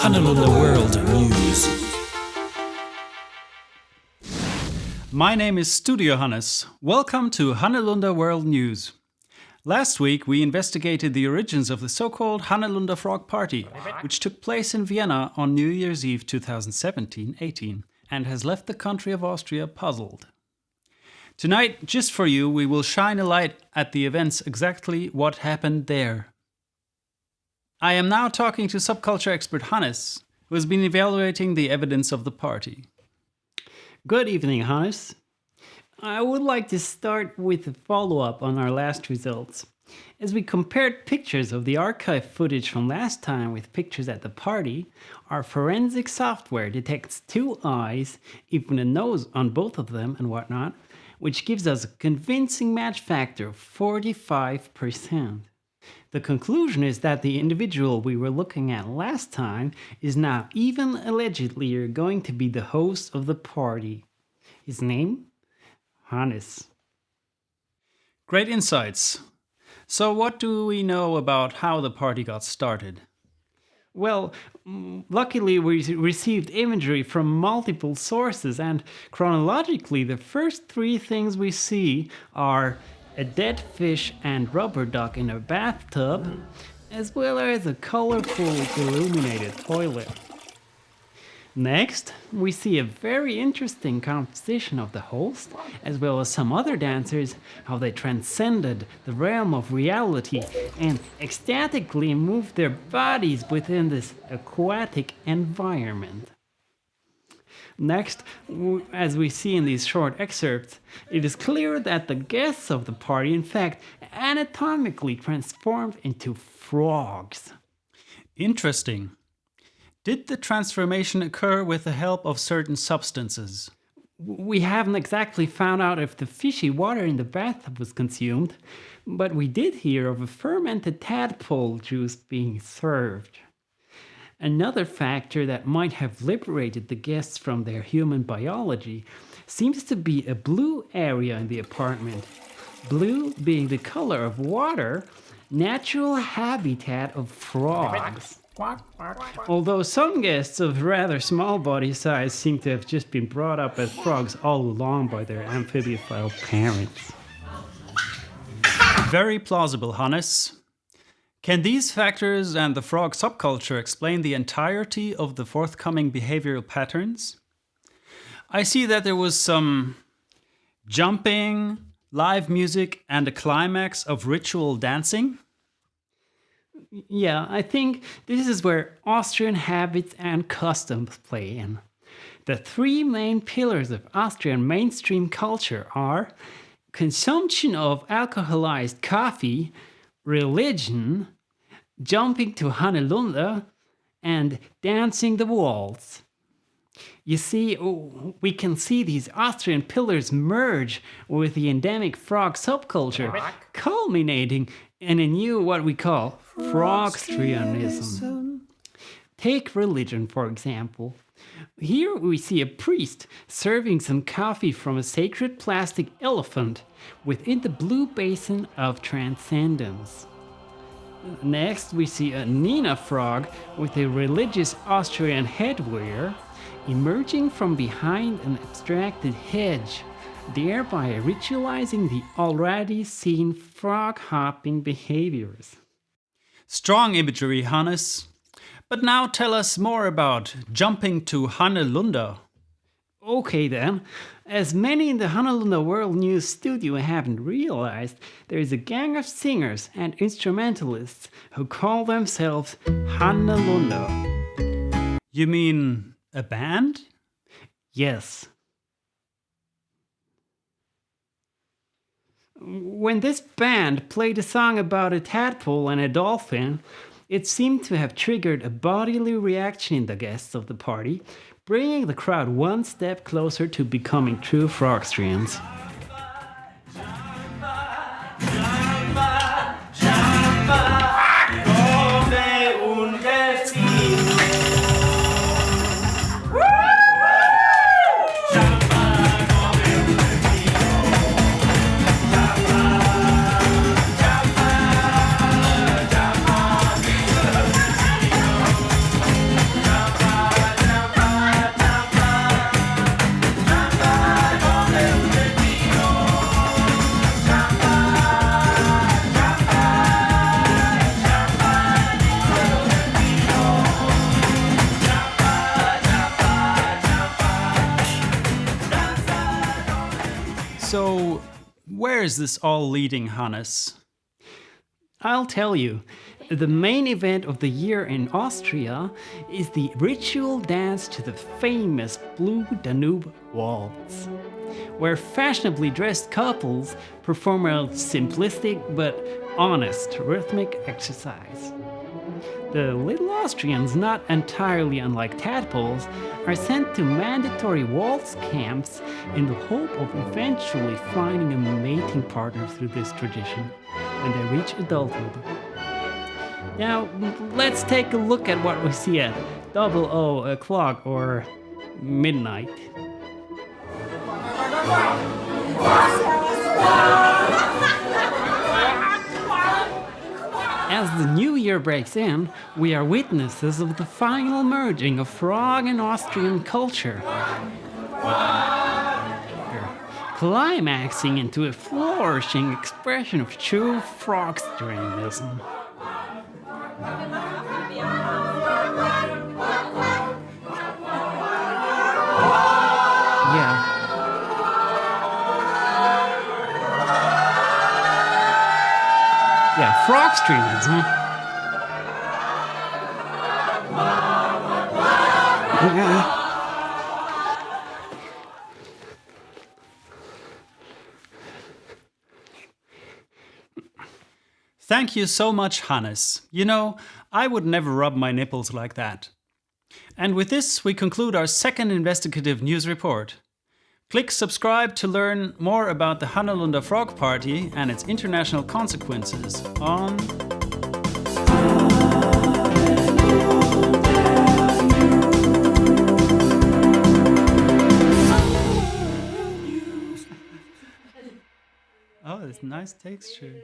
Hannelunder World News. My name is Studio Hannes. Welcome to Hannelunder World News. Last week we investigated the origins of the so-called Hannelunder Frog Party, which took place in Vienna on New Year's Eve 2017-18 and has left the country of Austria puzzled. Tonight, just for you, we will shine a light at the events, exactly what happened there. I am now talking to subculture expert Hannes, who has been evaluating the evidence of the party. Good evening, Hannes. I would like to start with a follow-up on our last results. As we compared pictures of the archive footage from last time with pictures at the party, our forensic software detects two eyes, even a nose on both of them and whatnot, which gives us a convincing match factor of 45%. The conclusion is that the individual we were looking at last time is now even allegedly going to be the host of the party. His name? Hannes. Great insights. So what do we know about how the party got started? Well, luckily we received imagery from multiple sources, and chronologically the first three things we see are a dead fish and rubber duck in a bathtub, as well as a colorful illuminated toilet. Next, we see a very interesting composition of the host, as well as some other dancers, how they transcended the realm of reality and ecstatically moved their bodies within this aquatic environment. Next, as we see in these short excerpts, it is clear that the guests of the party, in fact, anatomically transformed into frogs. Interesting. Did the transformation occur with the help of certain substances? We haven't exactly found out if the fishy water in the bathtub was consumed, but we did hear of a fermented tadpole juice being served. Another factor that might have liberated the guests from their human biology seems to be a blue area in the apartment. Blue being the color of water, natural habitat of frogs. Although some guests of rather small body size seem to have just been brought up as frogs all along by their amphibophile parents. Very plausible, Hannes. Can these factors and the frog subculture explain the entirety of the forthcoming behavioral patterns? I see that there was some jumping, live music, and a climax of ritual dancing. Yeah, I think this is where Austrian habits and customs play in. The three main pillars of Austrian mainstream culture are consumption of alcoholized coffee, religion, jumping to Hannelunder, and dancing the waltz. You see, we can see these Austrian pillars merge with the endemic frog subculture, culminating in a new what we call Frogstrianism. Take religion, for example. Here we see a priest serving some coffee from a sacred plastic elephant within the blue basin of transcendence. Next, we see a Nina frog with a religious Austrian headwear emerging from behind an abstracted hedge, thereby ritualizing the already seen frog-hopping behaviors. Strong imagery, Hannes. But now tell us more about jumping to Hannelunder. Okay then, as many in the Hannelunder World News studio haven't realized, there is a gang of singers and instrumentalists who call themselves Hannelunder. You mean a band? Yes. When this band played a song about a tadpole and a dolphin, it seemed to have triggered a bodily reaction in the guests of the party, bringing the crowd one step closer to becoming true Frogstrians. is this all leading, Hannes? I'll tell you. The main event of the year in Austria is the ritual dance to the famous blue Danube Waltz, where fashionably dressed couples perform a simplistic but honest rhythmic exercise. The little Austrians, not entirely unlike tadpoles, are sent to mandatory waltz camps in the hope of eventually finding a mating partner through this tradition when they reach adulthood. Now, let's take a look at what we see at 00 o'clock or midnight. As the new year breaks in, we are witnesses of the final merging of frog and Austrian culture, climaxing into a flourishing expression of true Frogstrianism. Yeah, Frogstrianism. Yeah. Thank you so much, Hannes. You know, I would never rub my nipples like that. And with this, we conclude our second investigative news report. Click subscribe to learn more about the Hannelunder Frog Party and its international consequences on Oh, it's nice texture.